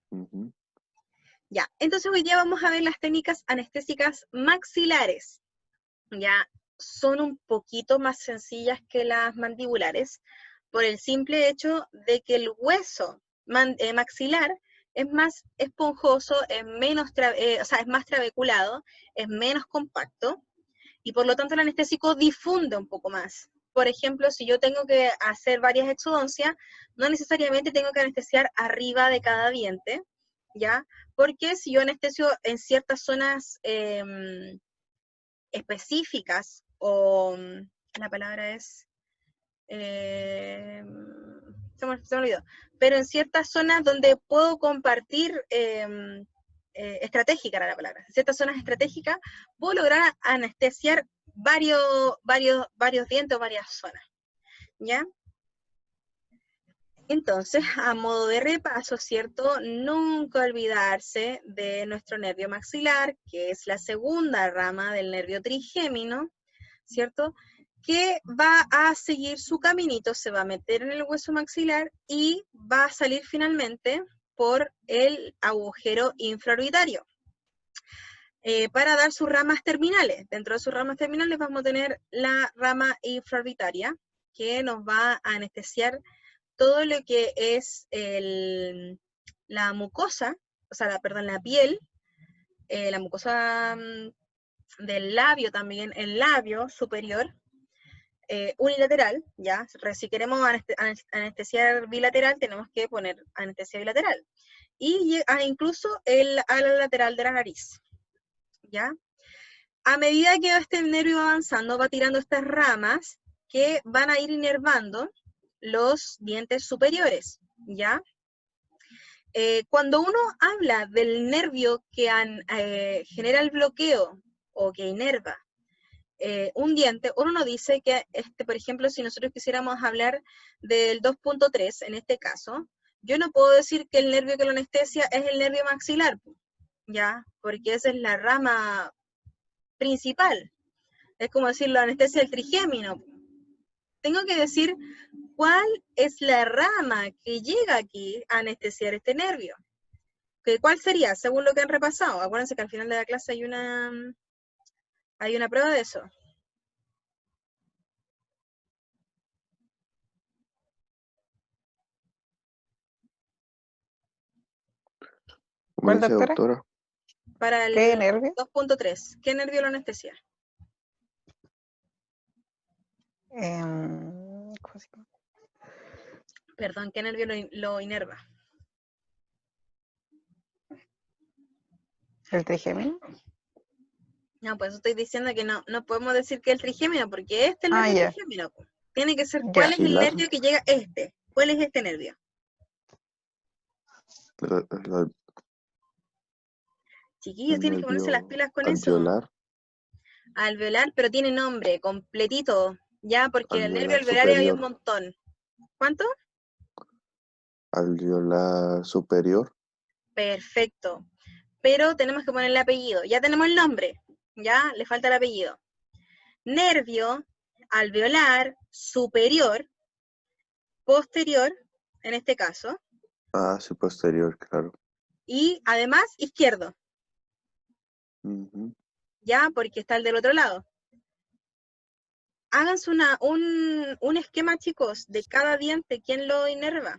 Ujú. Ya, entonces hoy día vamos a ver las técnicas anestésicas maxilares. Ya son un poquito más sencillas que las mandibulares, por el simple hecho de que el hueso maxilar es más esponjoso, es menos o sea, es más trabeculado, es menos compacto, y por lo tanto el anestésico difunde un poco más. Por ejemplo, si yo tengo que hacer varias exodoncias, no necesariamente tengo que anestesiar arriba de cada diente, ¿ya? Porque si yo anestesio en ciertas zonas específicas, o la palabra es, se me olvidó, pero en ciertas zonas donde puedo compartir, estratégica era la palabra, en ciertas zonas estratégicas, puedo lograr anestesiar varios dientes o varias zonas, ¿ya? Entonces, a modo de repaso, ¿cierto? Nunca olvidarse de nuestro nervio maxilar, que es la segunda rama del nervio trigémino, ¿cierto? Que va a seguir su caminito, se va a meter en el hueso maxilar y va a salir finalmente por el agujero infraorbitario. Para dar sus ramas terminales. Dentro de sus ramas terminales vamos a tener la rama infraorbitaria, que nos va a anestesiar todo lo que es la mucosa, o sea, perdón, la piel, la mucosa del labio también, el labio superior, unilateral, ¿ya? Si queremos anestesiar bilateral, tenemos que poner anestesia bilateral. Y incluso el ala lateral de la nariz, ¿ya? A medida que este nervio va avanzando, va tirando estas ramas que van a ir inervando los dientes superiores, ¿ya? Cuando uno habla del nervio que genera el bloqueo o que inerva un diente, uno no dice que, por ejemplo, si nosotros quisiéramos hablar del 2.3, en este caso, yo no puedo decir que el nervio que lo anestesia es el nervio maxilar, ¿ya? Porque esa es la rama principal. Es como decir la anestesia del trigémino. Tengo que decir cuál es la rama que llega aquí a anestesiar este nervio. ¿Cuál sería? Según lo que han repasado. Acuérdense que al final de la clase hay una prueba de eso. ¿Me ¿Cuál, dice, doctora? doctora? Para ¿Qué el nervio? 2.3, ¿qué nervio lo anestesia? ¿Cómo se llama? Perdón, ¿qué nervio lo inerva? ¿El trigémino? No, pues estoy diciendo que no podemos decir que el trigémino, porque este es el nervio Ya. trigémino. Tiene que ser, ¿cuál Ya. es el Maxilar. nervio que llega este? ¿Cuál es este nervio? El Chiquillos, tienen que ponerse las nervio pilas con eso. alveolar. Alveolar, pero tiene nombre, completito, ya, porque el nervio Alveolar alveolar hay un superior. montón. ¿Cuánto? Alveolar superior. Perfecto. Pero tenemos que ponerle apellido. Ya tenemos el nombre, ya, le falta el apellido. Nervio alveolar superior, posterior, en este caso, Ah, sí, posterior, claro. y además izquierdo, Ujú. ya, porque está el del otro lado. Háganse un esquema, chicos, de cada diente, quién lo inerva,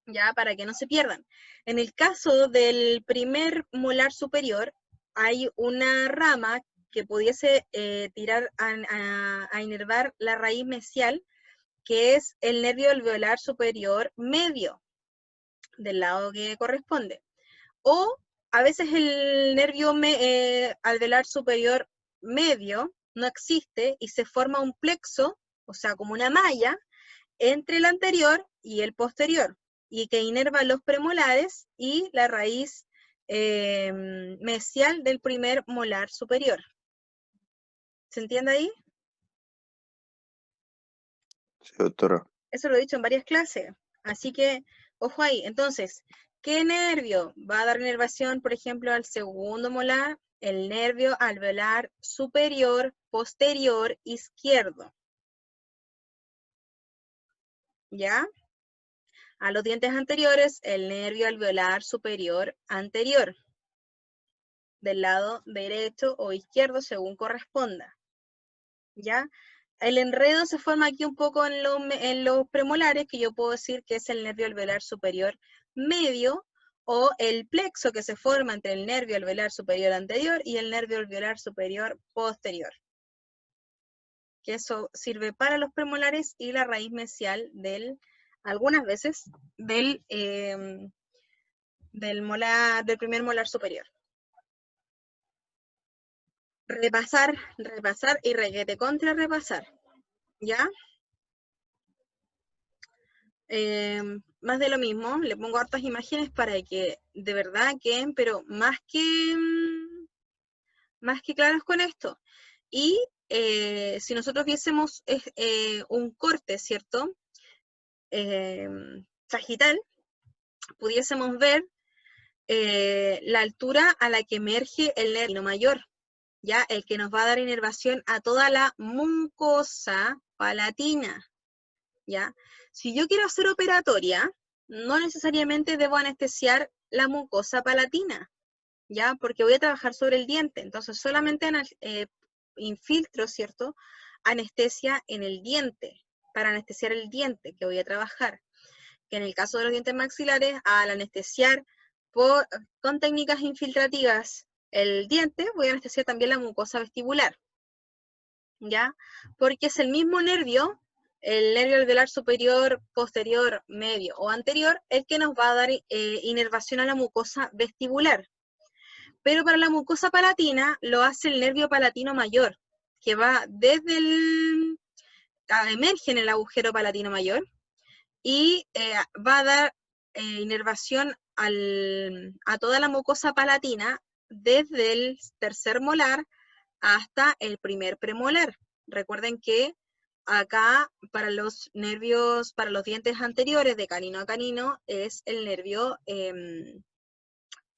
ya, para que no se pierdan. En el caso del primer molar superior, hay una rama que pudiese tirar a inervar la raíz mesial, que es el nervio alveolar superior medio, del lado que corresponde. O a veces el nervio alveolar superior medio no existe y se forma un plexo, o sea, como una malla, entre el anterior y el posterior, y que inerva los premolares y la raíz mesial del primer molar superior. ¿Se entiende ahí? Sí, doctora. Eso lo he dicho en varias clases. Así que, ojo ahí. Entonces, ¿qué nervio va a dar inervación, por ejemplo, al segundo molar? El nervio alveolar superior, posterior, izquierdo. ¿Ya? A los dientes anteriores, el nervio alveolar superior anterior, del lado derecho o izquierdo, según corresponda. ¿Ya? El enredo se forma aquí un poco en los premolares, que yo puedo decir que es el nervio alveolar superior medio, o el plexo que se forma entre el nervio alveolar superior anterior y el nervio alveolar superior posterior. Que eso sirve para los premolares y la raíz mesial algunas veces, del primer molar superior. Repasar y reguete contra repasar, ¿ya? Más de lo mismo, le pongo hartas imágenes para que de verdad queden, pero más que claros con esto. Y si nosotros viésemos un corte, ¿cierto? Sagital, pudiésemos ver la altura a la que emerge el nervio mayor, ¿ya? El que nos va a dar inervación a toda la mucosa palatina, ¿ya? Si yo quiero hacer operatoria, no necesariamente debo anestesiar la mucosa palatina, ¿ya? Porque voy a trabajar sobre el diente, entonces solamente infiltro, ¿cierto? Anestesia en el diente, para anestesiar el diente que voy a trabajar. Que en el caso de los dientes maxilares, al anestesiar con técnicas infiltrativas el diente, voy a anestesiar también la mucosa vestibular, ¿ya? Porque es el mismo nervio, el nervio alveolar superior, posterior, medio o anterior, el que nos va a dar inervación a la mucosa vestibular. Pero para la mucosa palatina lo hace el nervio palatino mayor, que va desde emerge en el agujero palatino mayor, y va a dar inervación a toda la mucosa palatina desde el tercer molar hasta el primer premolar. Recuerden que acá para los nervios, para los dientes anteriores de canino a canino, es el nervio,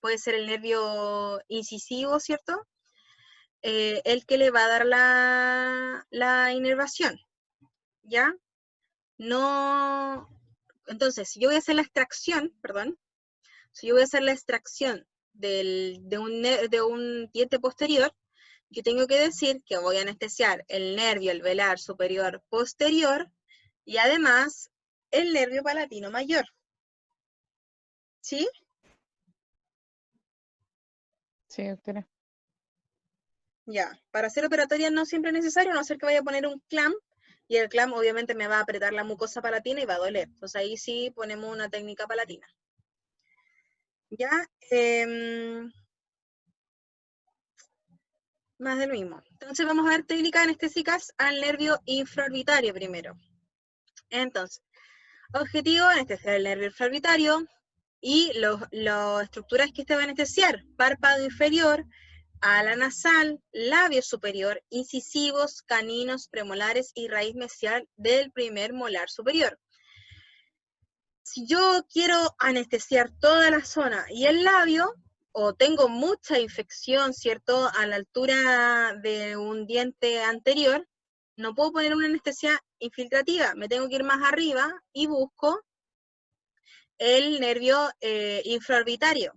puede ser el nervio incisivo, ¿cierto? El que le va a dar la inervación, ¿ya? No, entonces, si yo voy a hacer la extracción, perdón, si yo voy a hacer la extracción de un diente posterior, yo tengo que decir que voy a anestesiar el nervio alveolar superior posterior y además el nervio palatino mayor. ¿Sí? Sí, doctora. Ya. Para hacer operatoria no siempre es necesario, a no ser que vaya a poner un clamp, y el clamp obviamente me va a apretar la mucosa palatina y va a doler. Entonces ahí sí ponemos una técnica palatina. Ya. Más de lo mismo. Entonces vamos a ver técnicas anestésicas al nervio infraorbitario primero. Entonces, objetivo, anestesiar el nervio infraorbitario y las estructuras que este va a anestesiar: párpado inferior, ala nasal, labio superior, incisivos, caninos, premolares y raíz mesial del primer molar superior. Si yo quiero anestesiar toda la zona y el labio, o tengo mucha infección, ¿cierto?, a la altura de un diente anterior, no puedo poner una anestesia infiltrativa, me tengo que ir más arriba y busco el nervio infraorbitario.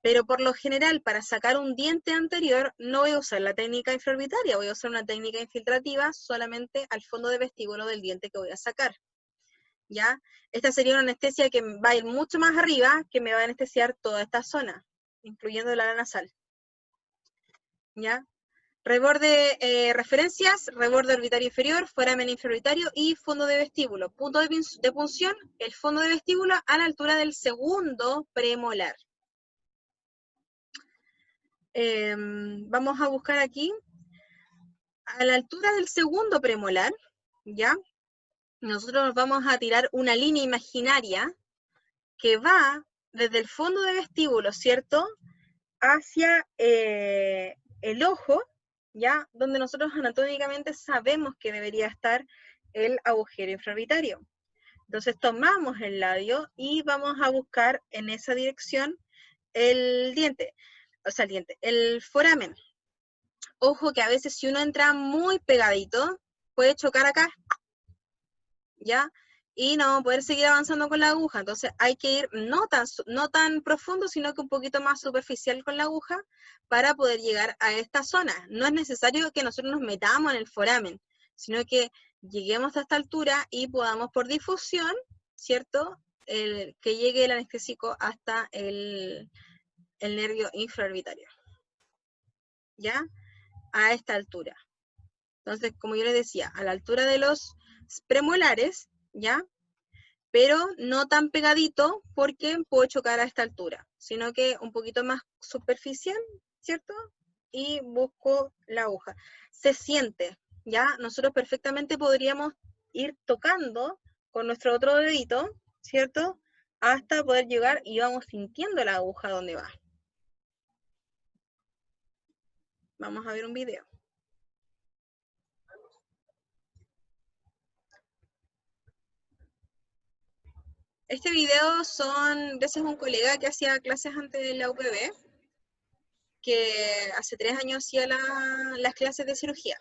Pero por lo general, para sacar un diente anterior, no voy a usar la técnica infraorbitaria, voy a usar una técnica infiltrativa solamente al fondo de vestíbulo del diente que voy a sacar, ¿ya? Esta sería una anestesia que va a ir mucho más arriba, que me va a anestesiar toda esta zona, incluyendo la ala nasal, ¿ya? Reborde, referencias, reborde orbitario inferior, foramen infraorbitario y fondo de vestíbulo. Punto de punción, el fondo de vestíbulo a la altura del segundo premolar. Vamos a buscar aquí, a la altura del segundo premolar, ¿ya? Nosotros nos vamos a tirar una línea imaginaria que va desde el fondo de vestíbulo, ¿cierto?, hacia el ojo, ¿ya?, donde nosotros anatómicamente sabemos que debería estar el agujero infraorbitario. Entonces tomamos el labio y vamos a buscar en esa dirección el diente, el foramen. Ojo que a veces si uno entra muy pegadito, puede chocar acá, ¿ya? y no vamos a poder seguir avanzando con la aguja. Entonces hay que ir no tan profundo, sino que un poquito más superficial con la aguja para poder llegar a esta zona. No es necesario que nosotros nos metamos en el foramen, sino que lleguemos a esta altura y podamos por difusión, ¿cierto? Que llegue el anestésico hasta el nervio infraorbitario, ¿ya? A esta altura. Entonces, como yo les decía, a la altura de los premolares, ¿ya? Pero no tan pegadito porque puedo chocar a esta altura, sino que un poquito más superficial, ¿cierto? Y busco la aguja. Se siente, ¿ya? Nosotros perfectamente podríamos ir tocando con nuestro otro dedito, ¿cierto? Hasta poder llegar y vamos sintiendo la aguja donde va. Vamos a ver un video. Este video son gracias a un colega que hacía clases antes de la UPB, que hace 3 años hacía las clases de cirugía.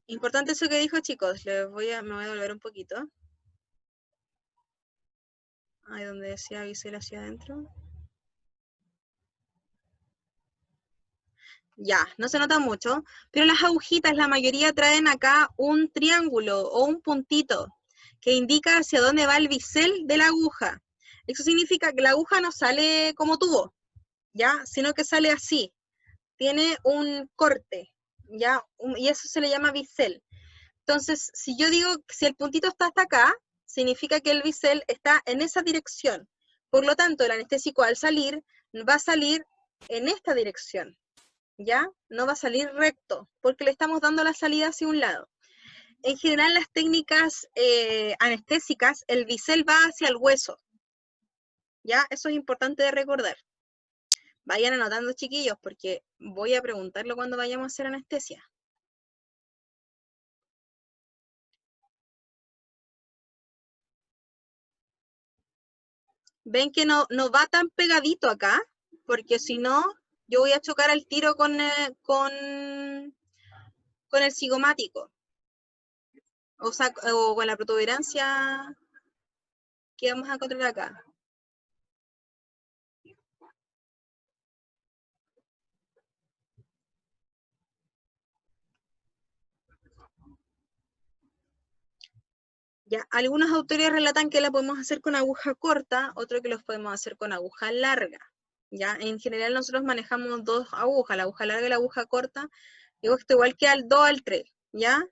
Importante eso que dijo, chicos. Me voy a volver un poquito. Ahí donde decía bisel hacia adentro. Ya, no se nota mucho, pero las agujitas, la mayoría traen acá un triángulo o un puntito que indica hacia dónde va el bisel de la aguja. Eso significa que la aguja no sale como tubo, ¿ya? Sino que sale así. Tiene un corte, ¿ya? Y eso se le llama bisel. Entonces, si yo digo que si el puntito está hasta acá, significa que el bisel está en esa dirección. Por lo tanto, el anestésico al salir, va a salir en esta dirección, ¿ya? No va a salir recto, porque le estamos dando la salida hacia un lado. En general, las técnicas anestésicas, el bisel va hacia el hueso, ¿ya? Eso es importante de recordar. Vayan anotando, chiquillos, porque voy a preguntarlo cuando vayamos a hacer anestesia. Ven que no va tan pegadito acá, porque si no, yo voy a chocar al tiro con el cigomático, o con la protuberancia que vamos a encontrar acá. Ya, algunos autores relatan que la podemos hacer con aguja corta, otros que los podemos hacer con aguja larga. Ya, en general nosotros manejamos dos agujas, la aguja larga y la aguja corta, digo esto igual que al 2 al 3, ¿ya?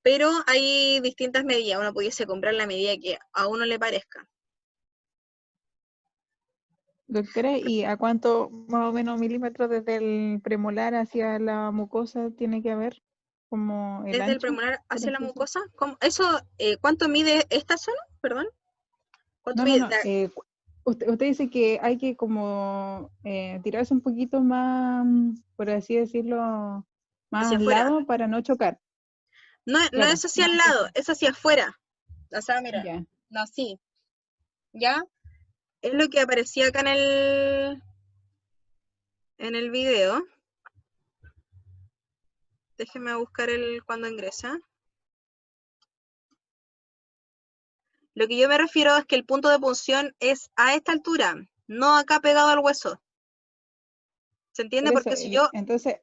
Pero hay distintas medidas, uno pudiese comprar la medida que a uno le parezca. Doctora, ¿y a cuánto más o menos milímetros desde el premolar hacia la mucosa tiene que haber? Como el Desde el ancho, premolar por hacia la así decirlo. mucosa, eso, ¿cuánto mide esta zona? Perdón. ¿Cuánto No, no, mide? no. Usted dice que hay que como tirarse un poquito más, por así decirlo, más Hacia al afuera. lado para no chocar. No Claro, es hacia más el hacia lado, afuera. es hacia afuera. O sea, mira, Ya. no, así, ¿ya? Es lo que aparecía acá en el video. Déjeme buscar el cuando ingresa. Lo que yo me refiero es que el punto de punción es a esta altura, no acá pegado al hueso. ¿Se entiende? Por eso, Porque si yo entonces,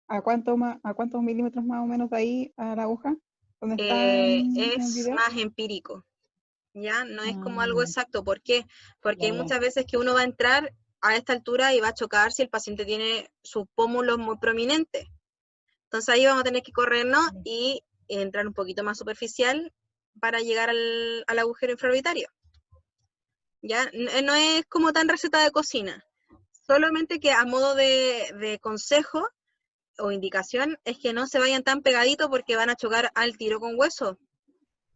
a cuántos milímetros más o menos de ahí a la aguja? ¿Dónde está en el es video? más empírico, ¿ya? No es como Ah, algo exacto. ¿Por qué? Porque ya, hay ya. muchas veces que uno va a entrar a esta altura y va a chocar si el paciente tiene sus pómulos muy prominentes. Entonces ahí vamos a tener que corrernos Ya. y entrar un poquito más superficial para llegar al agujero infraorbitario. ¿Ya? No es como tan receta de cocina. Solamente que a modo de consejo o indicación es que no se vayan tan pegaditos porque van a chocar al tiro con hueso.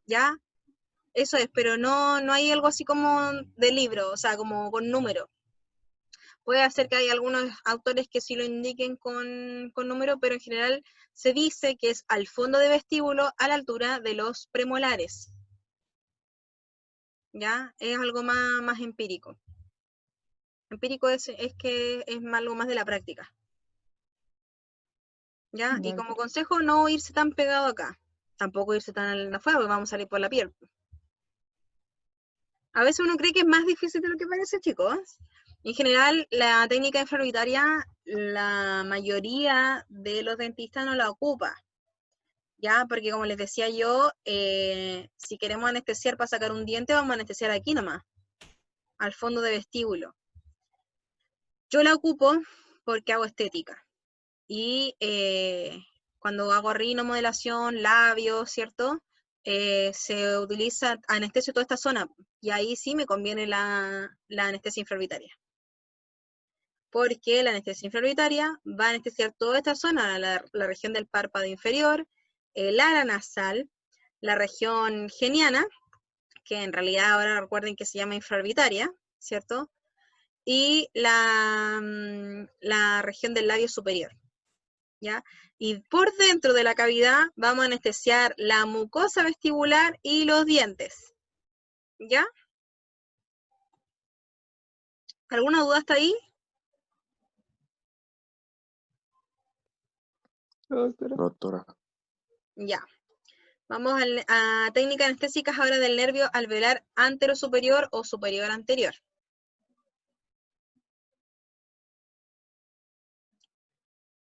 ¿Ya? Eso es, pero no hay algo así como de libro, o sea, como con número. Puede ser que hay algunos autores que sí lo indiquen con número, pero en general se dice que es al fondo de vestíbulo a la altura de los premolares. ¿Ya? Es algo más empírico. Empírico es que es algo más de la práctica. ¿Ya? Y Ya, como consejo, no irse tan pegado acá. Tampoco irse tan afuera, porque vamos a salir por la piel. A veces uno cree que es más difícil de lo que parece, chicos. En general, la técnica infraorbitaria, la mayoría de los dentistas no la ocupa. ¿Ya? Porque como les decía yo, si queremos anestesiar para sacar un diente, vamos a anestesiar aquí nomás, al fondo de vestíbulo. Yo la ocupo porque hago estética. Y cuando hago rinomodelación, labios, ¿cierto? Se utiliza anestesio toda esta zona. Y ahí sí me conviene la anestesia infraorbitaria. Porque la anestesia infraorbitaria va a anestesiar toda esta zona, la región del párpado inferior, el ala nasal, la región geniana, que en realidad ahora recuerden que se llama infraorbitaria, ¿cierto? Y la región del labio superior, ¿ya? Y por dentro de la cavidad vamos a anestesiar la mucosa vestibular y los dientes, ¿ya? ¿Alguna duda hasta ahí? doctora. Doctora. Ya. Vamos a técnicas anestésicas ahora del nervio alveolar anterosuperior o superior anterior.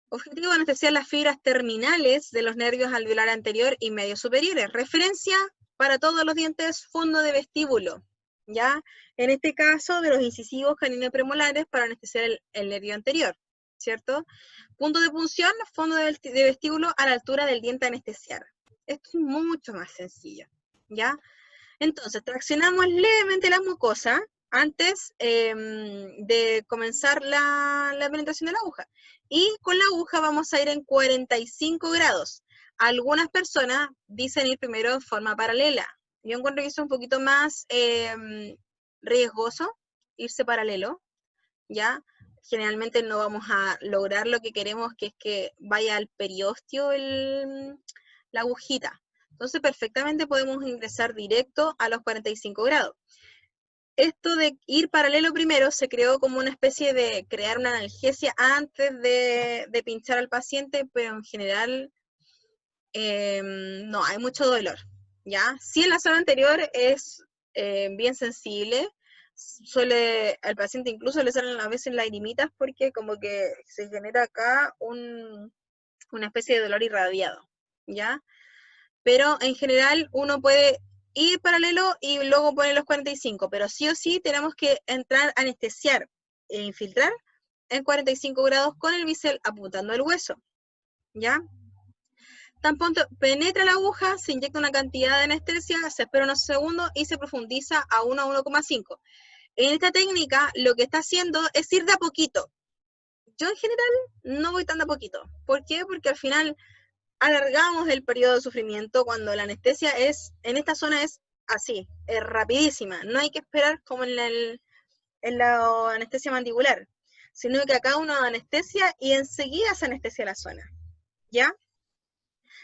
Objetivo: anestesiar las fibras terminales de los nervios alveolar anterior y medio superiores. Referencia para todos los dientes, fondo de vestíbulo, ¿ya? En este caso, de los incisivos canino-premolares para anestesiar el nervio anterior, ¿cierto? Punto de punción, fondo de vestíbulo a la altura del diente a anestesiar. Esto es mucho más sencillo, ¿ya? Entonces, traccionamos levemente la mucosa antes de comenzar la penetración de la aguja. Y con la aguja vamos a ir en 45 grados. Algunas personas dicen ir primero en forma paralela. Yo encuentro que eso es un poquito más riesgoso, irse paralelo, ¿ya? Generalmente no vamos a lograr lo que queremos, que es que vaya al periósteo la agujita. Entonces perfectamente podemos ingresar directo a los 45 grados. Esto de ir paralelo primero se creó como una especie de crear una analgesia antes de pinchar al paciente, pero en general no hay mucho dolor, ¿ya? Si en la zona anterior es bien sensible, al paciente incluso le salen a veces lagrimitas porque como que se genera acá una especie de dolor irradiado, ¿ya? Pero en general uno puede ir paralelo y luego poner los 45, pero sí o sí tenemos que entrar a anestesiar e infiltrar en 45 grados con el bisel apuntando al hueso, ¿ya? Tan pronto penetra la aguja, se inyecta una cantidad de anestesia, se espera unos segundos y se profundiza a 1 a 1,5. En esta técnica lo que está haciendo es ir de a poquito. Yo en general no voy tan de a poquito. ¿Por qué? Porque al final alargamos el periodo de sufrimiento cuando la anestesia en esta zona es así, es rapidísima. No hay que esperar como en la anestesia mandibular, sino que acá uno anestesia y enseguida se anestesia la zona, ¿ya?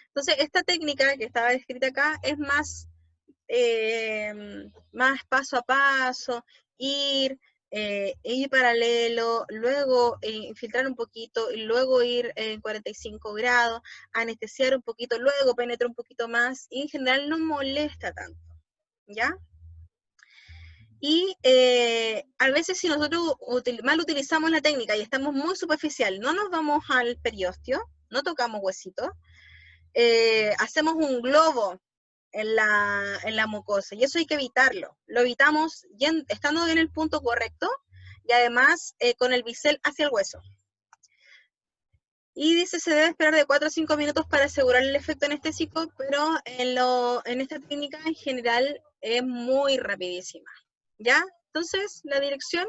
Entonces, esta técnica que estaba descrita acá es más paso a paso, ir paralelo, luego infiltrar un poquito, y luego ir en 45 grados, anestesiar un poquito, luego penetrar un poquito más, y en general no molesta tanto, ¿ya? Y a veces si nosotros mal utilizamos la técnica y estamos muy superficial, no nos vamos al periósteo, no tocamos huesitos, hacemos un globo en la mucosa, y eso hay que evitarlo. Lo evitamos estando en el punto correcto y además con el bisel hacia el hueso. Y dice se debe esperar de 4 a 5 minutos para asegurar el efecto anestésico, pero en esta técnica en general es muy rapidísima, ¿ya? Entonces, la dirección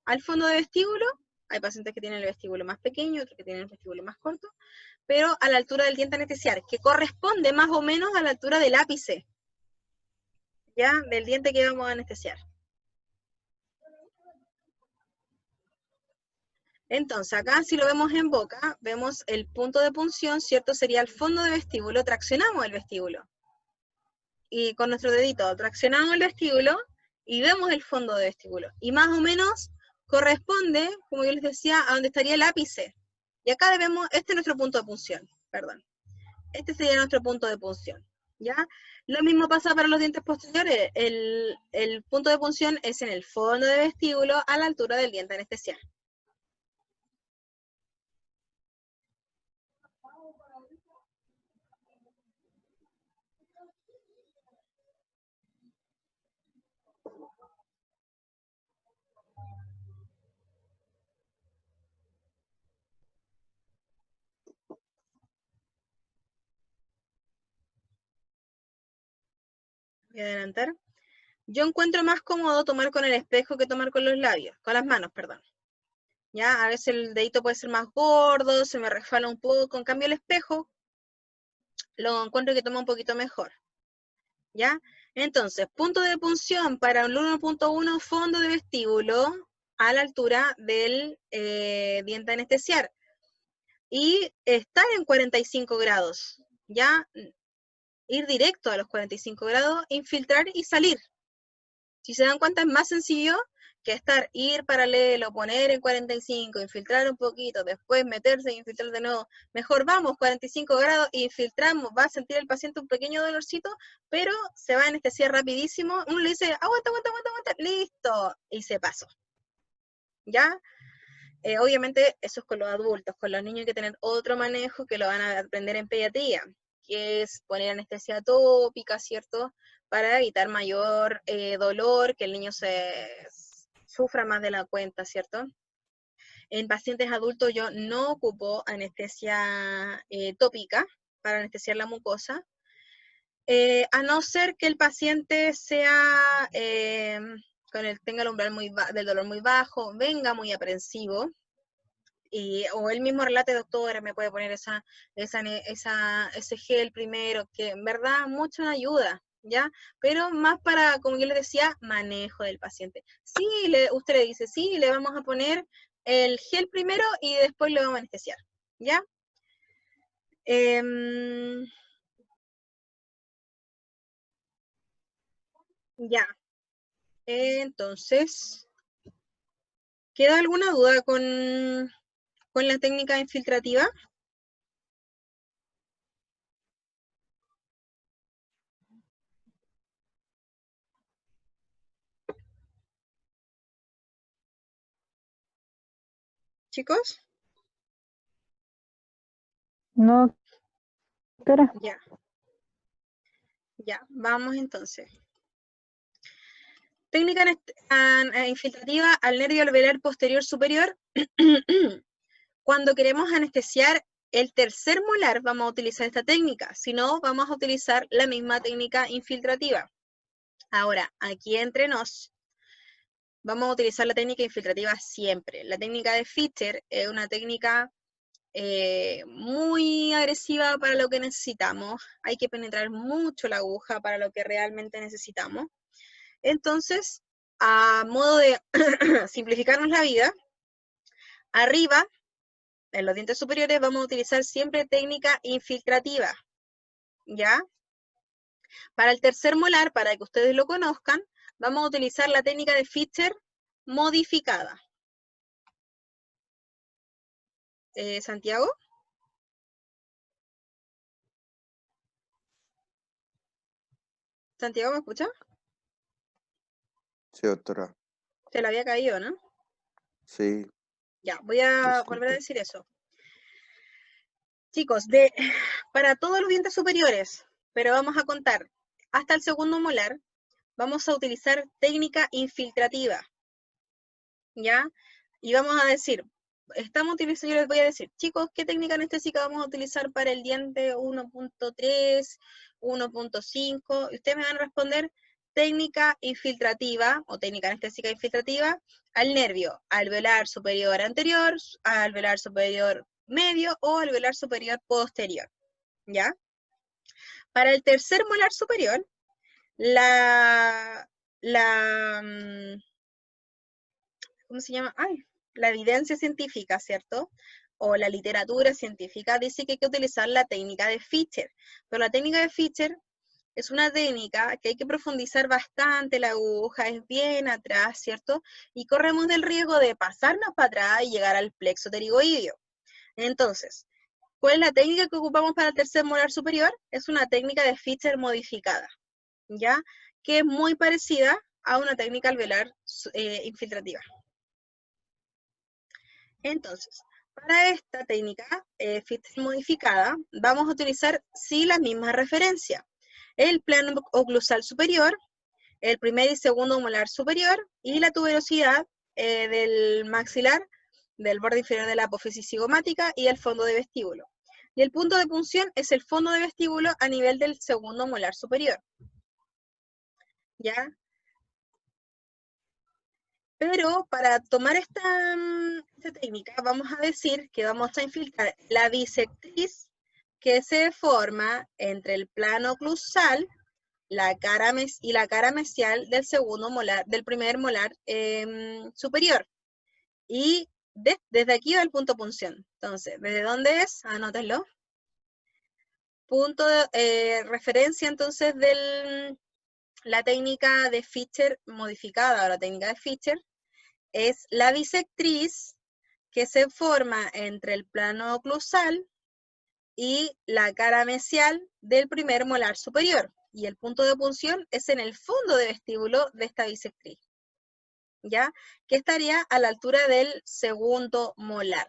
al fondo de vestíbulo, hay pacientes que tienen el vestíbulo más pequeño, otros que tienen el vestíbulo más corto, pero a la altura del diente a anestesiar, que corresponde más o menos a la altura del ápice, ¿ya? Del diente que vamos a anestesiar. Entonces, acá si lo vemos en boca, vemos el punto de punción, ¿cierto? Sería el fondo de vestíbulo, traccionamos el vestíbulo. Y con nuestro dedito traccionamos el vestíbulo y vemos el fondo de vestíbulo. Y más o menos corresponde, como yo les decía, a donde estaría el ápice. Y acá debemos, este es nuestro punto de punción, perdón. Este sería nuestro punto de punción, ¿ya? Lo mismo pasa para los dientes posteriores. El punto de punción es en el fondo de vestíbulo a la altura del diente anestesial. Voy a adelantar. Yo encuentro más cómodo tomar con el espejo que tomar con los labios, con las manos, perdón. Ya, a veces el dedito puede ser más gordo, se me resbala un poco. En cambio el espejo lo encuentro que toma un poquito mejor. ¿Ya? Entonces, punto de punción para el 1.1, fondo de vestíbulo a la altura del diente anestesiar. Y estar en 45 grados, ¿ya? Ir directo a los 45 grados, infiltrar y salir. Si se dan cuenta, es más sencillo que ir paralelo, poner en 45, infiltrar un poquito, después meterse y infiltrar de nuevo. Mejor vamos, 45 grados, infiltramos, va a sentir el paciente un pequeño dolorcito, pero se va a anestesiar rapidísimo. Uno le dice, aguanta, aguanta, aguanta, aguanta, listo, y se pasó. ¿Ya? Obviamente eso es con los adultos, con los niños hay que tener otro manejo que lo van a aprender en pediatría, que es poner anestesia tópica, ¿cierto? Para evitar mayor dolor, que el niño sufra más de la cuenta, ¿cierto? En pacientes adultos yo no ocupo anestesia tópica para anestesiar la mucosa, a no ser que el paciente sea, tenga el umbral del dolor muy bajo, venga muy aprensivo, o él mismo relate, doctora, me puede poner ese gel primero, que en verdad mucho no ayuda, ¿ya? Pero más para, como yo les decía, manejo del paciente. Sí, usted le dice, sí, le vamos a poner el gel primero y después le vamos a anestesiar, ¿ya? Ya, entonces, ¿queda alguna duda con la técnica infiltrativa? Chicos, No, doctora. ya, ya, vamos entonces. Técnica infiltrativa al nervio alveolar posterior superior. Cuando queremos anestesiar el tercer molar, vamos a utilizar esta técnica. Si no, vamos a utilizar la misma técnica infiltrativa. Ahora, aquí entre nos, vamos a utilizar la técnica infiltrativa siempre. La técnica de Fischer es una técnica muy agresiva para lo que necesitamos. Hay que penetrar mucho la aguja para lo que realmente necesitamos. Entonces, a modo de simplificarnos la vida, arriba, en los dientes superiores, vamos a utilizar siempre técnica infiltrativa, ¿ya? Para el tercer molar, para que ustedes lo conozcan, vamos a utilizar la técnica de Fischer modificada. ¿Santiago? ¿Santiago me escucha? Sí, doctora. Se le había caído, ¿no? Sí, Ya, voy a volver a disculpe. decir eso. Chicos, para todos los dientes superiores, pero vamos a contar hasta el segundo molar, vamos a utilizar técnica infiltrativa, ¿ya? Y vamos a decir, yo les voy a decir, chicos, ¿qué técnica anestésica vamos a utilizar para el diente 1.3, 1.5? Y ustedes me van a responder técnica infiltrativa o técnica anestésica infiltrativa al nervio alveolar superior anterior, alveolar superior medio o alveolar superior posterior, ¿ya? Para el tercer molar superior, ¿cómo se llama? Ay, la evidencia científica, ¿cierto? O la literatura científica dice que hay que utilizar la técnica de Fischer. Pero la técnica de Fischer es una técnica que hay que profundizar bastante la aguja, es bien atrás, ¿cierto? Y corremos el riesgo de pasarnos para atrás y llegar al plexo pterigoideo. Entonces, ¿cuál es la técnica que ocupamos para el tercer molar superior? Es una técnica de Fischer modificada, ¿ya? Que es muy parecida a una técnica alveolar infiltrativa. Entonces, para esta técnica Fischer modificada, vamos a utilizar sí las mismas referencias. El plano oclusal superior, el primer y segundo molar superior, y la tuberosidad del maxilar, del borde inferior de la apófisis cigomática y el fondo de vestíbulo. Y el punto de punción es el fondo de vestíbulo a nivel del segundo molar superior. ¿Ya? Pero para tomar esta técnica, vamos a decir que vamos a infiltrar la bisectriz que se forma entre el plano oclusal y la cara mesial del segundo molar, del primer molar superior. Y desde aquí va el punto punción. Entonces, ¿desde dónde es? Anótenlo. Punto de referencia entonces de la técnica de Fischer modificada, o la técnica de Fischer, es la bisectriz que se forma entre el plano oclusal y la cara mesial del primer molar superior. Y el punto de punción es en el fondo de vestíbulo de esta bisectriz, ¿ya? Que estaría a la altura del segundo molar.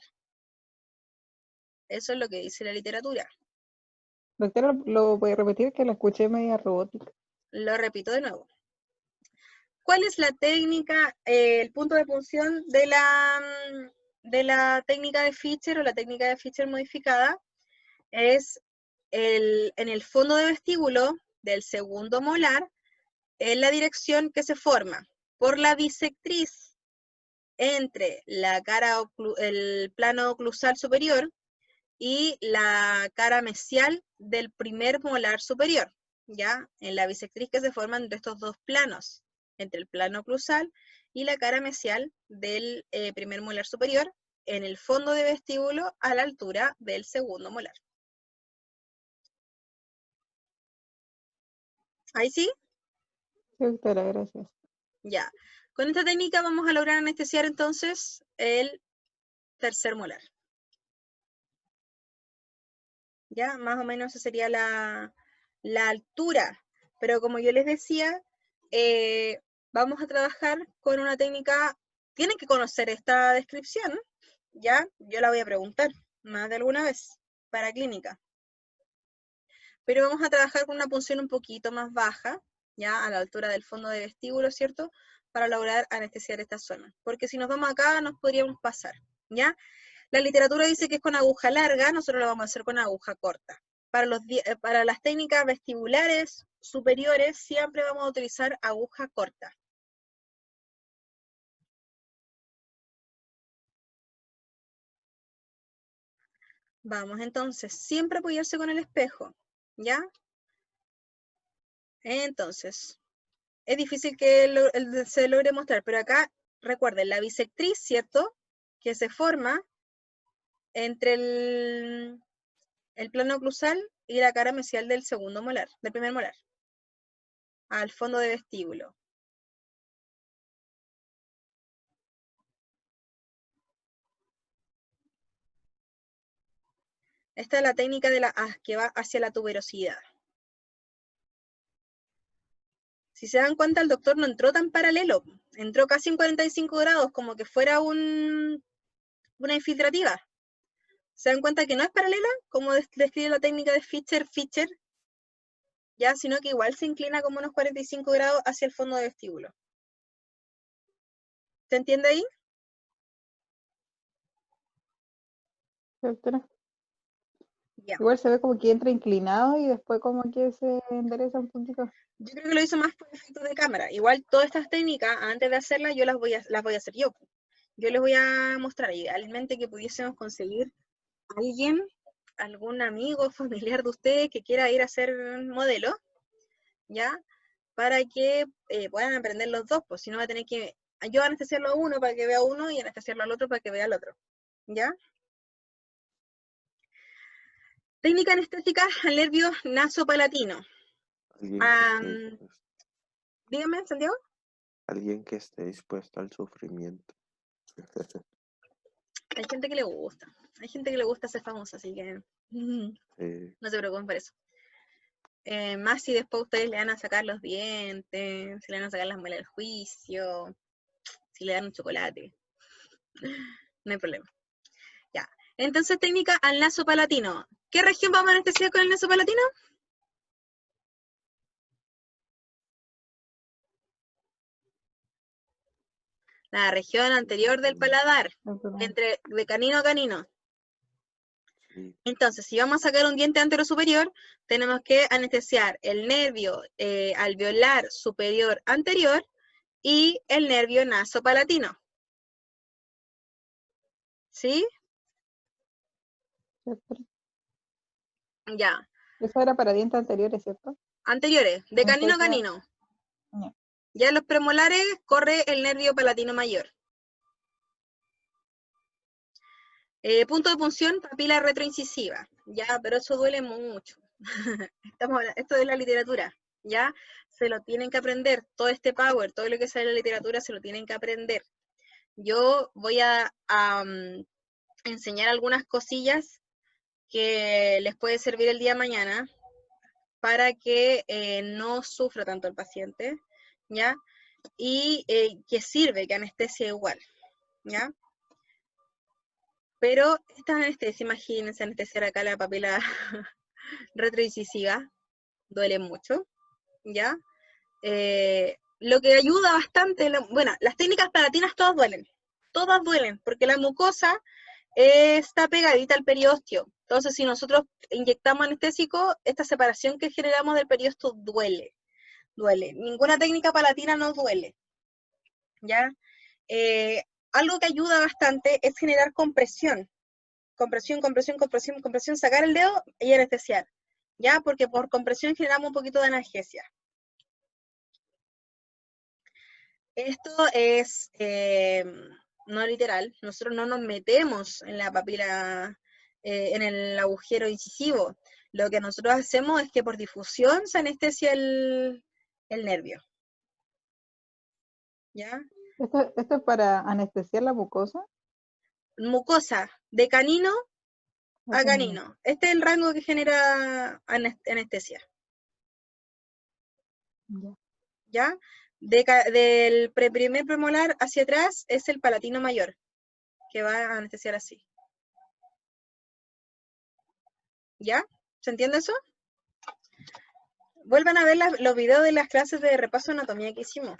Eso es lo que dice la literatura. Doctora, ¿lo puede repetir? Que la escuché media robótica. Lo repito de nuevo. ¿Cuál es la técnica, el punto de punción de la técnica de Fischer o la técnica de Fischer modificada? Es en el fondo de vestíbulo del segundo molar, en la dirección que se forma por la bisectriz entre el plano oclusal superior y la cara mesial del primer molar superior, ¿ya? En la bisectriz que se forma entre estos dos planos, entre el plano oclusal y la cara mesial del primer molar superior, en el fondo de vestíbulo a la altura del segundo molar. ¿Ahí sí? Sí, doctora, gracias. Ya. Con esta técnica vamos a lograr anestesiar entonces el tercer molar. Ya, más o menos esa sería la altura. Pero como yo les decía, vamos a trabajar con una técnica, tienen que conocer esta descripción, ¿ya? Yo la voy a preguntar más de alguna vez para clínica. Pero vamos a trabajar con una punción un poquito más baja, ya a la altura del fondo de vestíbulo, ¿cierto? Para lograr anestesiar esta zona. Porque si nos vamos acá, nos podríamos pasar, ¿ya? La literatura dice que es con aguja larga, nosotros lo vamos a hacer con aguja corta. Para las técnicas vestibulares superiores, siempre vamos a utilizar aguja corta. Vamos entonces, siempre apoyarse con el espejo, ¿ya? Entonces, es difícil que se logre mostrar, pero acá, recuerden, la bisectriz, ¿cierto? Que se forma entre el plano oclusal y la cara mesial del segundo molar, del primer molar, al fondo de vestíbulo. Esta es la técnica que va hacia la tuberosidad. Si se dan cuenta, el doctor no entró tan paralelo, entró casi en 45 grados, como que fuera una infiltrativa. ¿Se dan cuenta que no es paralela, como describe la técnica de Fischer, ya, sino que igual se inclina como unos 45 grados hacia el fondo de vestíbulo? ¿Se entiende ahí? Doctora. Ya. Igual se ve como que entra inclinado y después como que se endereza un poquito. Yo creo que lo hizo más por efecto de cámara. Igual todas estas técnicas, antes de hacerlas, yo las voy a hacer yo. Yo les voy a mostrar, idealmente, que pudiésemos conseguir alguien, algún amigo, familiar de ustedes que quiera ir a hacer modelo, ¿ya? Para que puedan aprender los dos, pues si no va a tener que yo anestesiarlo a uno para que vea uno y anestesiarlo al otro para que vea al otro, ¿ya? Técnica anestésica al nervio nasopalatino. Alguien que esté dispuesto, Dígame, Santiago. alguien que esté dispuesto al sufrimiento. Hay gente que le gusta. Hay gente que le gusta ser famosa, así que no se preocupen por eso. Más si después ustedes le van a sacar los dientes, si le van a sacar las muelas del juicio, si le dan un chocolate. No hay problema. Ya. Entonces, técnica al nasopalatino. ¿Qué región vamos a anestesiar con el nasopalatino? La región anterior del paladar, entre de canino a canino. Sí. Entonces, si vamos a sacar un diente antero superior, tenemos que anestesiar el nervio alveolar superior anterior y el nervio nasopalatino. ¿Sí? Ya. Eso era para dientes anteriores, ¿cierto? Anteriores, de canino a canino. Ya. Ya en los premolares corre el nervio palatino mayor. Punto de punción, papila retroincisiva. Ya, pero eso duele mucho. Esto es la literatura, ¿ya? Se lo tienen que aprender. Todo este power, todo lo que sale en la literatura, se lo tienen que aprender. Yo voy a enseñar algunas cosillas que les puede servir el día de mañana para que no sufra tanto el paciente, ¿ya? Y que sirve, que anestesia igual, ¿ya? Pero esta anestesia, imagínense anestesiar acá la papila retroincisiva, duele mucho, ¿ya? Lo que ayuda bastante, bueno, las técnicas palatinas todas duelen, porque la mucosa está pegadita al periósteo. Entonces, si nosotros inyectamos anestésico, esta separación que generamos del periósteo duele. Ninguna técnica palatina no duele, ¿ya? Algo que ayuda bastante es generar compresión, sacar el dedo y anestesiar, ¿ya? Porque por compresión generamos un poquito de analgesia. Esto es no literal, nosotros no nos metemos en la papila, en el agujero incisivo. Lo que nosotros hacemos es que por difusión se anestesia el nervio. ¿Ya? ¿Esto es para anestesiar la mucosa? Mucosa, de canino a Canino. canino. Este es el rango que genera anestesia. Ya. ¿Ya? Del primer premolar hacia atrás es el palatino mayor, que va a anestesiar así. ¿Ya? ¿Se entiende eso? Vuelvan a ver los videos de las clases de repaso de anatomía que hicimos.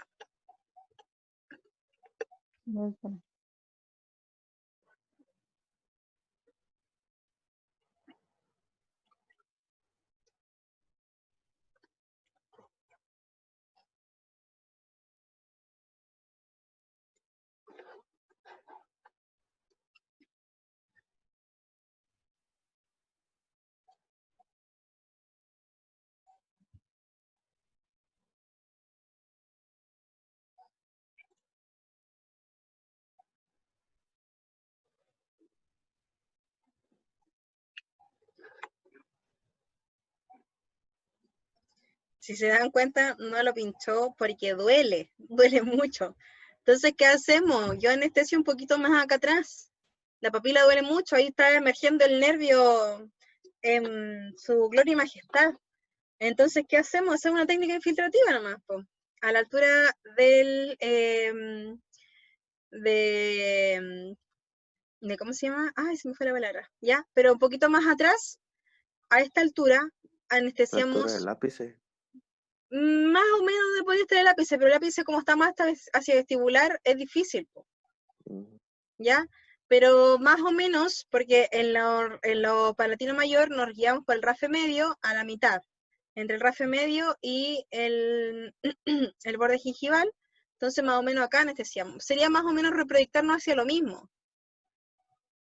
Ya está. Si se dan cuenta, no lo pinchó porque duele mucho. Entonces, ¿qué hacemos? Yo anestesio un poquito más acá atrás. La papila duele mucho, ahí está emergiendo el nervio en su gloria y majestad. Entonces, ¿qué hacemos? Hacemos una técnica infiltrativa nomás, po. A la altura de ¿cómo se llama? Ay, se me fue la palabra. Ya, pero un poquito más atrás, a esta altura, La altura anestesiamos del ápice. más o menos donde podía estar el ápice, pero el ápice como está más hacia vestibular es difícil, po, ¿ya? Pero más o menos, porque en lo palatino mayor nos guiamos por el rafe medio a la mitad, entre el rafe medio y el borde gingival, entonces más o menos acá anestesiamos. Sería más o menos reproyectarnos hacia lo mismo,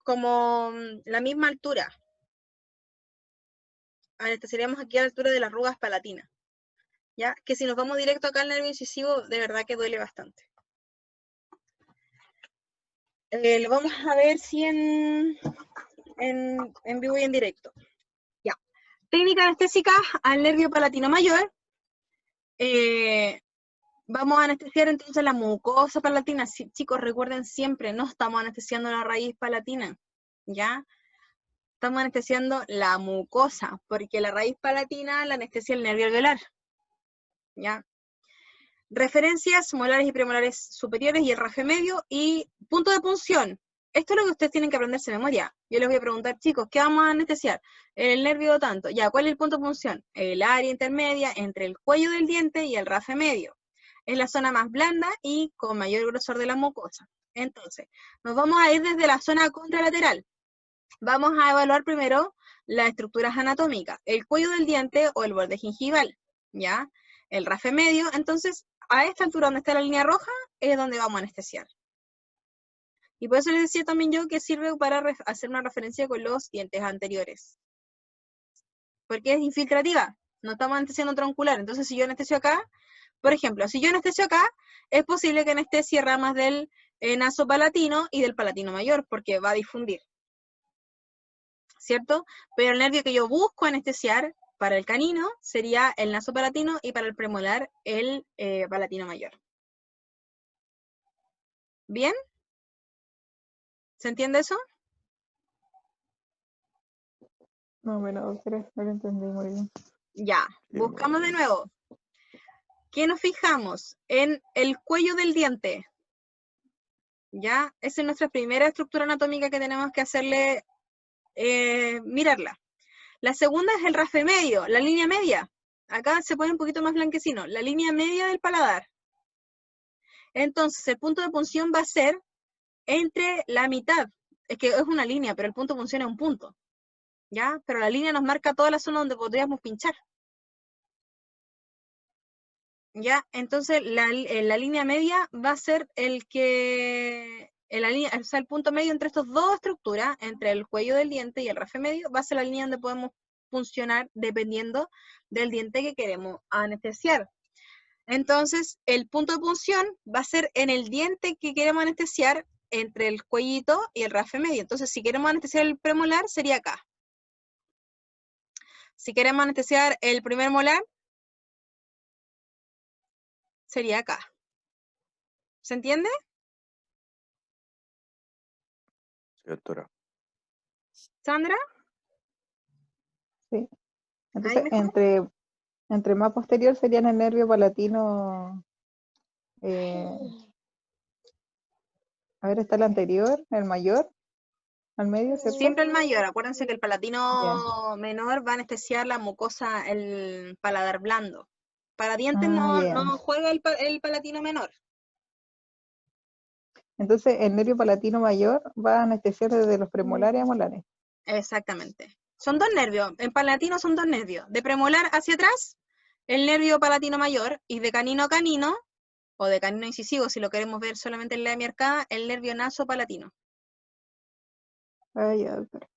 como la misma altura. Anestesiaríamos aquí a la altura de las arrugas palatinas, ¿ya? Que si nos vamos directo acá al nervio incisivo, de verdad que duele bastante. Lo vamos a ver si en vivo y en directo. Ya. Técnica anestésica al nervio palatino mayor. Vamos a anestesiar entonces la mucosa palatina. Sí, chicos, recuerden siempre, no estamos anestesiando la raíz palatina, ¿ya? Estamos anestesiando la mucosa, porque la raíz palatina la anestesia el nervio alveolar, ¿ya? Referencias molares y premolares superiores y el rafe medio y punto de punción. Esto es lo que ustedes tienen que aprenderse de memoria. Yo les voy a preguntar, chicos, ¿qué vamos a anestesiar? El nervio tanto. Ya, ¿cuál es el punto de punción? El área intermedia entre el cuello del diente y el rafe medio. Es la zona más blanda y con mayor grosor de la mucosa. Entonces, nos vamos a ir desde la zona contralateral. Vamos a evaluar primero las estructuras anatómicas, el cuello del diente o el borde gingival, ¿ya? El rafe medio, entonces, a esta altura donde está la línea roja, es donde vamos a anestesiar. Y por eso les decía también yo que sirve para hacer una referencia con los dientes anteriores. Porque es infiltrativa, no estamos anestesiando troncular, entonces si yo anestesio acá, por ejemplo, si yo anestesio acá, es posible que anestesie ramas del naso palatino y del palatino mayor, porque va a difundir, ¿cierto? Pero el nervio que yo busco anestesiar para el canino sería el naso palatino y para el premolar el palatino mayor. ¿Bien? ¿Se entiende eso? No, bueno, doctora, no lo entendí muy bien. Ya, buscamos de nuevo. ¿Qué nos fijamos? En el cuello del diente. ¿Ya? Esa es nuestra primera estructura anatómica que tenemos que hacerle, mirarla. La segunda es el rafe medio, la línea media. Acá se pone un poquito más blanquecino, la línea media del paladar. Entonces, el punto de punción va a ser entre la mitad. Es que es una línea, pero el punto de punción es un punto. ¿Ya? Pero la línea nos marca toda la zona donde podríamos pinchar. ¿Ya? Entonces, la línea media va a ser el que... o sea, el punto medio entre estas dos estructuras, entre el cuello del diente y el rafe medio, va a ser la línea donde podemos funcionar dependiendo del diente que queremos anestesiar. Entonces, el punto de punción va a ser en el diente que queremos anestesiar entre el cuellito y el rafe medio. Entonces, si queremos anestesiar el premolar, sería acá. Si queremos anestesiar el primer molar, sería acá. ¿Se entiende? Sí, doctora. ¿Sandra? Sí. ¿Ahí Entonces, mejor? entre más posterior serían el nervio palatino. A ver, está el anterior, el mayor, al medio, ¿cierto? Siempre el mayor. Acuérdense que el Ya. palatino menor va a anestesiar la mucosa, el paladar blando. Para dientes Ah, bien. no juega el palatino menor. Entonces, el nervio palatino mayor va a anestesiar desde los premolares a molares. Exactamente. Son dos nervios. En palatino son dos nervios. De premolar hacia atrás, el nervio palatino mayor, y de canino a canino, o de canino incisivo, si lo queremos ver solamente en la arcada, el nervio nasopalatino. Ah, ya, doctora.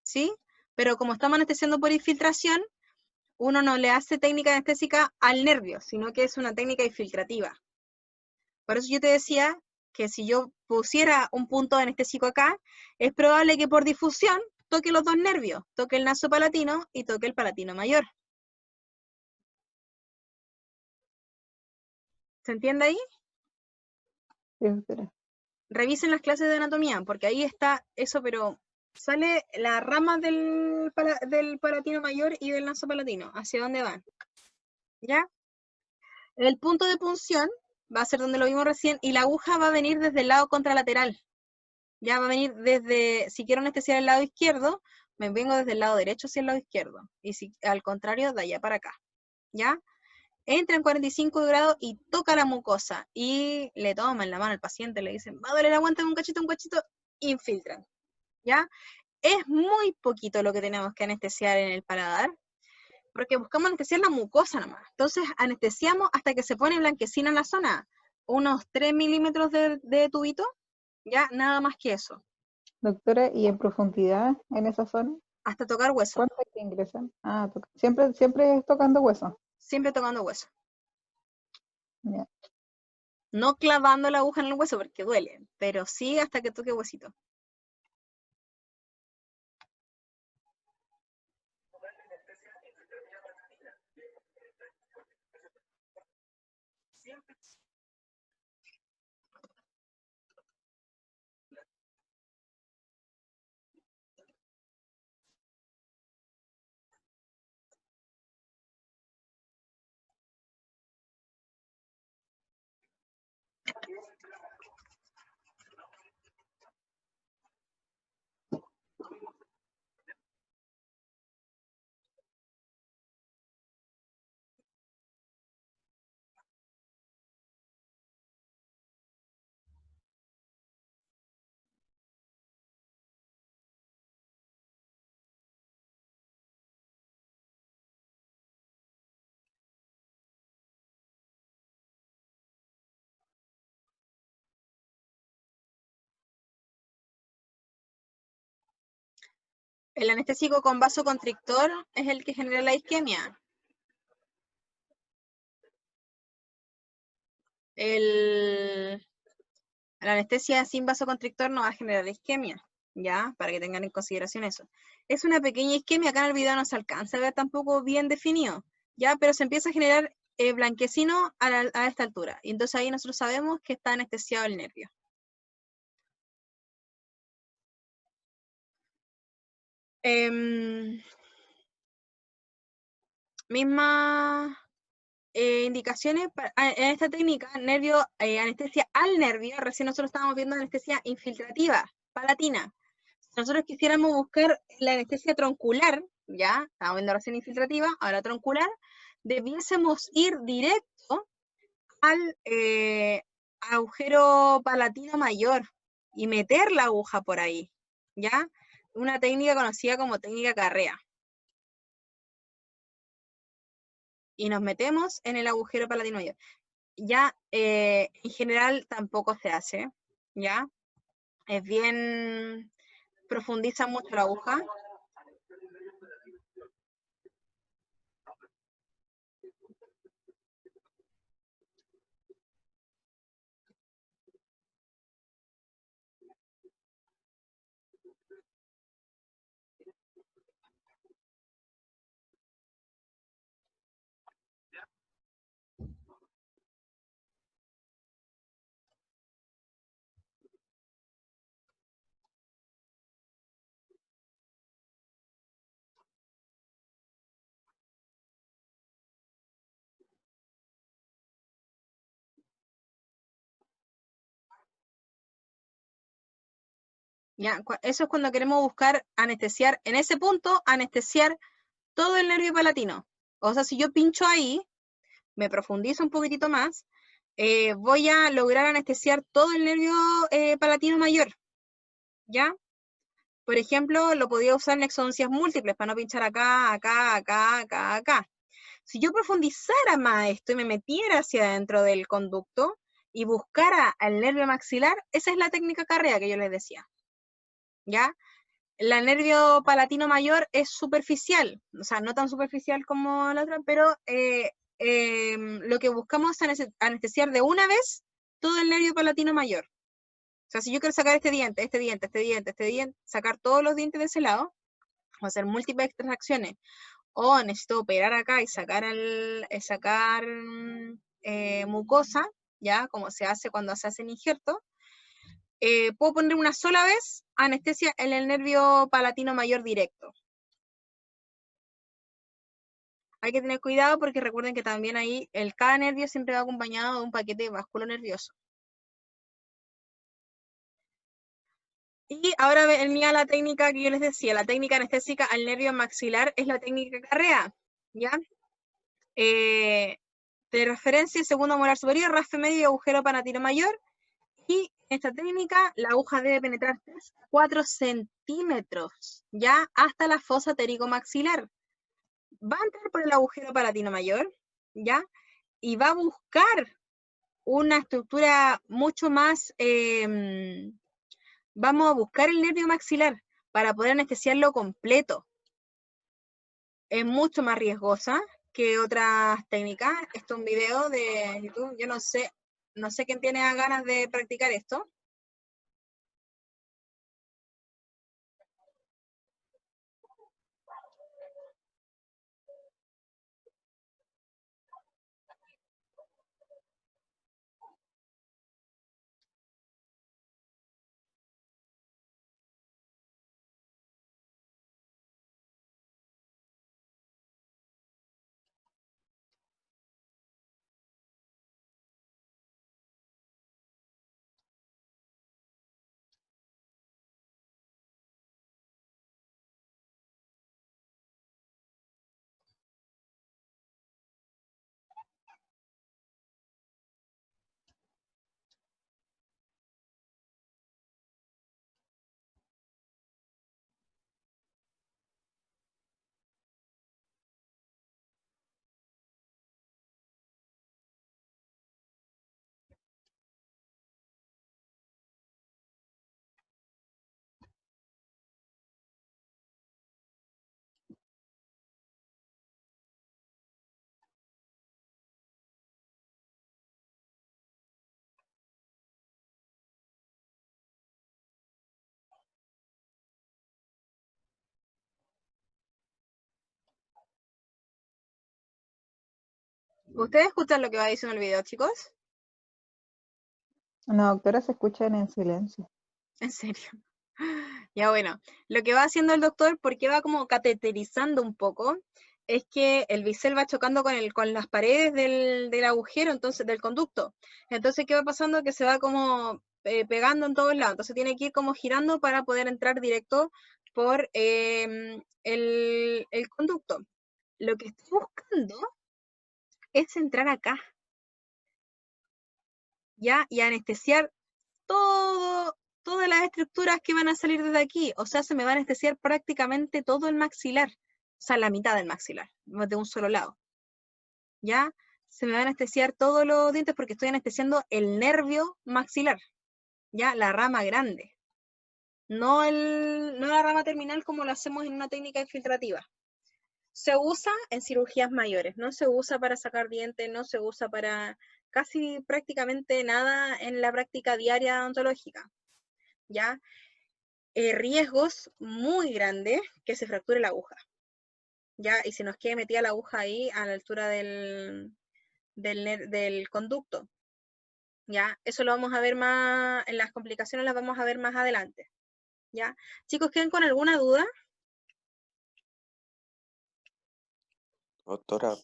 ¿Sí? Pero como estamos anestesiando por infiltración, uno no le hace técnica anestésica al nervio, sino que es una técnica infiltrativa. Por eso yo te decía que si yo pusiera un punto anestésico acá, es probable que por difusión toque los dos nervios, toque el nasopalatino y toque el palatino mayor. ¿Se entiende ahí? Sí, doctora. Revisen las clases de anatomía, porque ahí está eso, pero sale la rama del palatino mayor y del nasopalatino, hacia dónde van. ¿Ya? El punto de punción va a ser donde lo vimos recién, y la aguja va a venir desde el lado contralateral. Ya va a venir desde, si quiero anestesiar el lado izquierdo, me vengo desde el lado derecho hacia el lado izquierdo, y si al contrario, de allá para acá. ¿Ya? Entra en 45 grados y toca la mucosa, y le toman la mano al paciente, le dicen, va a doler, aguántame un cachito, infiltran. ¿Ya? Es muy poquito lo que tenemos que anestesiar en el paladar, porque buscamos anestesiar la mucosa nomás. Entonces anestesiamos hasta que se pone blanquecina en la zona, unos 3 milímetros de tubito, ya, nada más que eso, Doctora, ¿y en profundidad en esa zona? hasta tocar hueso, ¿Cuánto hay que ingresan? Ah, siempre es tocando hueso. siempre tocando hueso. Ya. No clavando la aguja en el hueso porque duele, pero sí hasta que toque huesito. El anestésico con vasoconstrictor es el que genera la isquemia. La anestesia sin vasoconstrictor no va a generar isquemia, ¿ya? Para que tengan en consideración eso. Es una pequeña isquemia, acá en el video no se alcanza a ver tampoco bien definido, ¿ya? Pero se empieza a generar blanquecino a esta altura. Y entonces ahí nosotros sabemos que está anestesiado el nervio. Mismas indicaciones en esta técnica, anestesia al nervio. Recién nosotros estábamos viendo anestesia infiltrativa, palatina. Si nosotros quisiéramos buscar la anestesia troncular, ya, estábamos viendo recién infiltrativa, ahora troncular, debiésemos ir directo al agujero palatino mayor y meter la aguja por ahí, ¿ya? Una técnica conocida como técnica Carrea. Y nos metemos en el agujero palatino mayor. Ya, en general tampoco se hace, ¿ya? Es bien, profundiza mucho la aguja. Ya, eso es cuando queremos buscar anestesiar, en ese punto, anestesiar todo el nervio palatino. O sea, si yo pincho ahí, me profundizo un poquitito más, voy a lograr anestesiar todo el nervio palatino mayor, ¿ya? Por ejemplo, lo podía usar en exodoncias múltiples para no pinchar acá, acá, acá, acá, acá. Si yo profundizara más esto y me metiera hacia adentro del conducto y buscara al nervio maxilar, esa es la técnica Carrea que yo les decía, ¿ya? La nervio palatino mayor es superficial, o sea, no tan superficial como la otra, pero lo que buscamos es anestesiar de una vez todo el nervio palatino mayor. O sea, si yo quiero sacar este diente, este diente, este diente, este diente, sacar todos los dientes de ese lado, o hacer múltiples extracciones, o necesito operar acá y sacar, mucosa, ya, como se hace cuando se hacen injertos, puedo poner una sola vez anestesia en el nervio palatino mayor directo. Hay que tener cuidado porque recuerden que también ahí cada nervio siempre va acompañado de un paquete vasculo nervioso. Y ahora venía la técnica que yo les decía, la técnica anestésica al nervio maxilar es la técnica Carrea, ¿ya? De referencia, segundo molar superior, raspe medio y agujero palatino mayor. Y en esta técnica, la aguja debe penetrar 4 centímetros, ya hasta la fosa pterigomaxilar. Va a entrar por el agujero palatino mayor, ya, y va a buscar una estructura mucho más, vamos a buscar el nervio maxilar para poder anestesiarlo completo. Es mucho más riesgosa que otras técnicas. Esto es un video de YouTube, yo no sé, No sé quién tiene ganas de practicar esto. ¿Ustedes escuchan lo que va diciendo el video, chicos? No, doctora, se escuchan en silencio. En serio. Ya bueno, lo que va haciendo el doctor, porque va como cateterizando un poco, es que el bisel va chocando con las paredes del agujero, entonces del conducto. Entonces, ¿qué va pasando? Que se va como pegando en todos lados. Entonces tiene que ir como girando para poder entrar directo por el conducto. Lo que estoy buscando es entrar acá, ¿ya? Y anestesiar todas las estructuras que van a salir desde aquí. O sea, se me va a anestesiar prácticamente todo el maxilar. O sea, la mitad del maxilar, de un solo lado. ¿Ya? Se me va a anestesiar todos los dientes porque estoy anestesiando el nervio maxilar. ¿Ya? La rama grande. No la rama terminal como lo hacemos en una técnica infiltrativa. Se usa en cirugías mayores, no se usa para sacar dientes, no se usa para casi prácticamente nada en la práctica diaria odontológica. ¿Ya? Riesgos muy grandes que se fracture la aguja, ¿ya? Y se nos quede metida la aguja ahí a la altura del conducto, ¿ya? Eso lo vamos a ver más, en las complicaciones las vamos a ver más adelante, ¿ya? Chicos, ¿quedan con alguna duda? Doctora,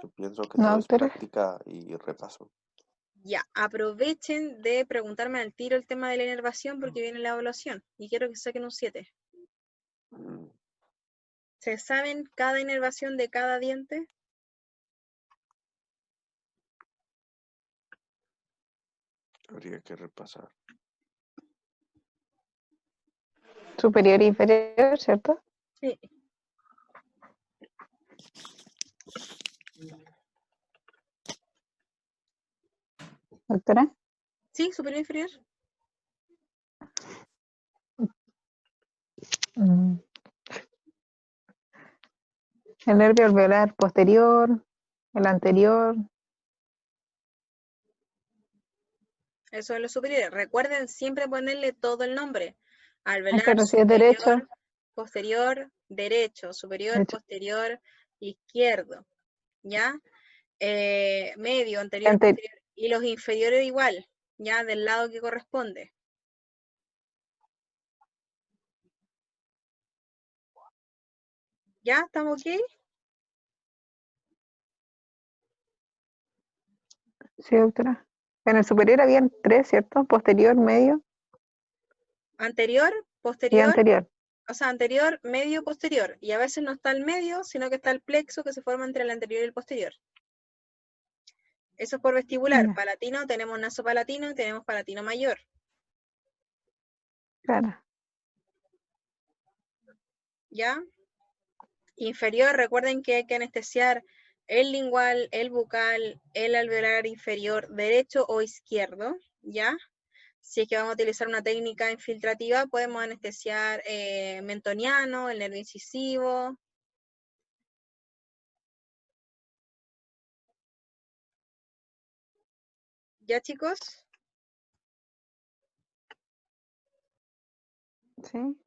yo pienso que No, todo es doctora. práctica y repaso. Ya, aprovechen de preguntarme al tiro el tema de la inervación porque viene la evaluación y quiero que saquen un 7. Mm, ¿Se saben cada inervación de cada diente? Habría que repasar. Superior e inferior, ¿cierto? Sí. Doctora. ¿Sí? ¿Superior e inferior? Mm. El nervio alveolar posterior, el anterior. Eso es lo superior. Recuerden siempre ponerle todo el nombre. Alveolar, Claro, si es derecho. superior, posterior, derecho, superior, Derecho. posterior, izquierdo. ¿Ya? Medio, anterior, Ante- posterior. Y los inferiores igual, ¿ya? Del lado que corresponde. ¿Ya? ¿Estamos ok? Sí, doctora. En el superior habían 3, ¿cierto? Posterior, medio Anterior, y posterior, anterior. o sea, anterior, medio, posterior. Y a veces no está el medio, sino que está el plexo que se forma entre el anterior y el posterior. Eso es por vestibular. Ya, Palatino, tenemos nasopalatino y tenemos palatino mayor. claro. ¿Ya? Inferior, recuerden que hay que anestesiar el lingual, el bucal, el alveolar inferior derecho o izquierdo, ¿ya? Si es que vamos a utilizar una técnica infiltrativa, podemos anestesiar mentoniano, el nervio incisivo. ¿Ya, chicos? Sí.